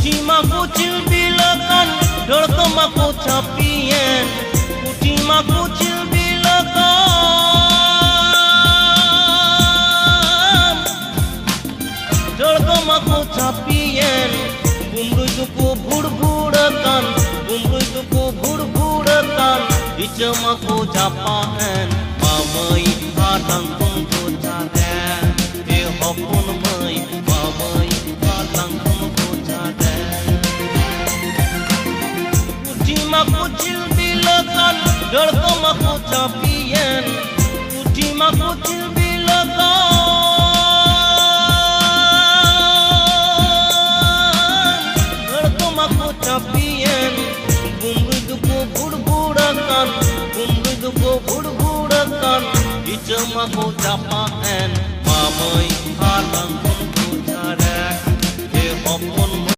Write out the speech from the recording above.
Utimaku cilbilakan, dortomaku capien. Utimaku cilbilakan, dortomaku capien. Bumbuiku bur-burakan, bumbuiku bur-burakan. Icamaku capaan, mamai hadang tunggu caden. Hopun mai, mamai hadang tunggu caden. Utimaku cilbilakan, dortomaku capien. Utimaku cilbilakan, dortomaku capien. Bumbuiku bur-burakan, bumbuiku bur-burakan. Icamaku capaan, mamai hadang